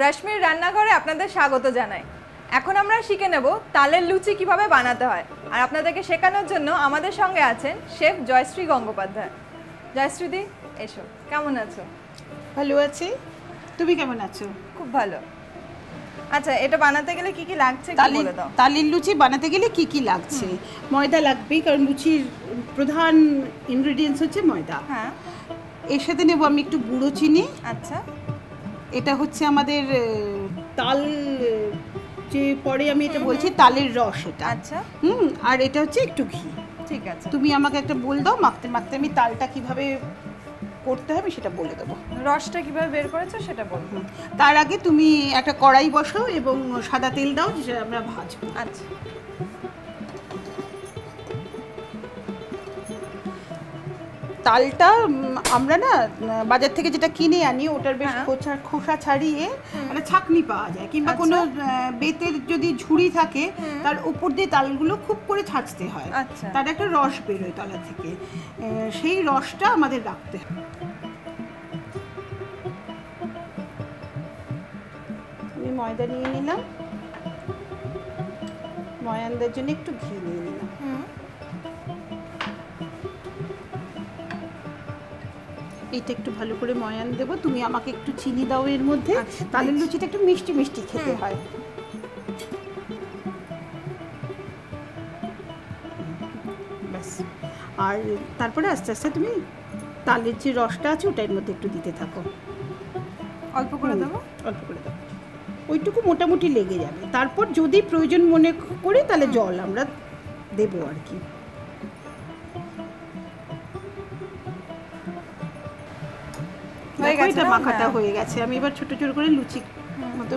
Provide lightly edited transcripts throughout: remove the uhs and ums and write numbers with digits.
রশ্মির রান্নাঘরে আপনাদের স্বাগত জানাই। এখন আমরা শিখে নেব তালের লুচি কিভাবে বানাতে হয়। আর আপনাদেরকে শেখানোর জন্য আমাদের সঙ্গে আছেন শেফ জয়শ্রী গঙ্গোপাধ্যায়। জয়শ্রীদি, এসো। কেমন আছো? ভালো আছি, তুমি কেমন আছো? খুব ভালো। আচ্ছা, এটা বানাতে গেলে কি কি লাগছে বলে দাও। তালের লুচি বানাতে গেলে কি কি লাগছে? ময়দা লাগবেই, কারণ লুচির প্রধান ইনগ্রেডিয়েন্টস হচ্ছে ময়দা। হ্যাঁ। এর সাথে নেব আমি একটু গুঁড়ো চিনি। আচ্ছা। এটা হচ্ছে আমাদের তাল, যে পরে আমি এটা বলছি তালের রস এটা। আচ্ছা। আর এটা হচ্ছে একটু ঘি। ঠিক আছে। তুমি আমাকে একটা বল দাও, মাখতে মাখতে আমি তালটা কিভাবে করতে হবে সেটা বলে দেবো। রসটা কিভাবে বের করেছো সেটা বলবো। তার আগে তুমি একটা কড়াই বসাও এবং সাদা তেল দাও, যেটা আমরা ভাজবো। আচ্ছা। তালটা আমরা না বাজার থেকে যেটা কিনে আনি ওটার বেশ খোসা ছাড়িয়ে একটা ছাঁকনি পাওয়া যায়, কিংবা কোনো বেতের যদি ঝুড়ি থাকে তার উপর দিয়ে তালগুলো খুব করে ছাঁচতে হয়। তার একটা রস বেরোয় তলা থেকে, সেই রসটা আমাদের রাখতে হয়। আমি ময়দা নিয়ে নিলাম, ময়ানদের জন্য একটু ঘি নিয়ে নিলাম। এটা একটু ভালো করে ময়ান দেবো। তুমি আমাকে একটু চিনি দাও এর মধ্যে। তালের লুচিটা একটু মিষ্টি মিষ্টি খেতে হয়। ব্যাস। আর তারপরে আস্তে আস্তে তুমি তালের যে রসটা আছে ওটার মধ্যে একটু দিতে থাকো। অল্প করে দেবো? অল্প করে দেবো, ওইটুকু মোটামুটি লেগে যাবে। তারপর যদি প্রয়োজন মনে করি তাহলে জল আমরা দেবো আর কি। এটা মাখাটা হয়ে গেছে। আমি এবার ছোট ছোট করে লুচি মতো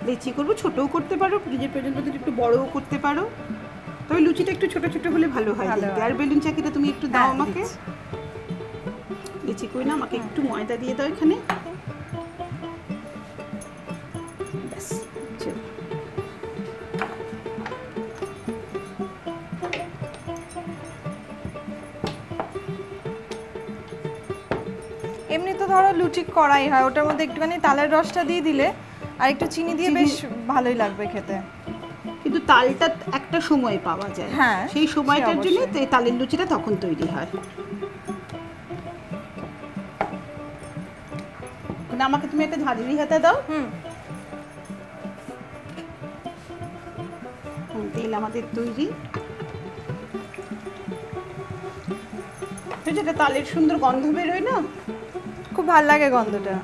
লেচি করবো। ছোটও করতে পারো, নিজের প্রয়োজন মতো একটু বড়ও করতে পারো, তবে লুচিটা একটু ছোট ছোট হলে ভালো হয় দেখতে। আর বেলুন চাকিটা তুমি একটু দাও আমাকে। লেচি করি না, আমাকে একটু ময়দা দিয়ে দাও এখানে। ব্যাস, চলো। এমনি তো ধরো লুচি করাই হয়, ওটার মধ্যে একটুখানি তালের রসটা দিয়ে দিলে আর একটু চিনি দিয়ে বেশ ভালোই লাগবে খেতে। কিন্তু তালটা একটা সময় পাওয়া যায়, হ্যাঁ, সেই সময়টার জন্য তালের লুচিটা তখন তৈরি হয়। আমাকে তুমি একটা ঝাঁঝরি হাতা দাও। তেল আমাদের তৈরি। যেটা তালের সুন্দর গন্ধ বেরোয় না, খুব ভালো লাগে গন্ধটা।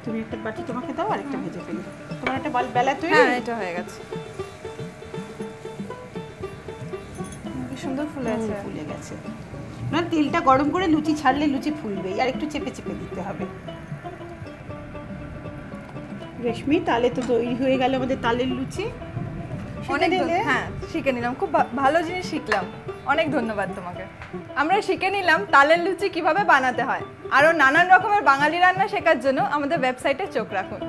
তুমি একটা বাটি তোমাকে দাও, আর একটা ভেজে ফেলি। তোমার একটা বেলা তৈরি? হ্যাঁ, এটা হয়ে গেছে। কি সুন্দর ফুলেছে। ফুলে গেছে। না, তেলটা গরম করে লুচি ছাড়লে লুচি ফুলবেই, আর একটু চেপে চেপে দিতে হবে। রেশমি, তালে তো তৈরি হয়ে গেল আমাদের তালের লুচি। হ্যাঁ, শিখে নিলাম। খুব ভালো জিনিস শিখলাম, অনেক ধন্যবাদ তোমাকে। আমরা শিখে নিলাম তালের লুচি কিভাবে বানাতে হয়। আরও নানান রকমের বাঙালি রান্না শেখার জন্য আমাদের ওয়েবসাইটে চোখ রাখুন।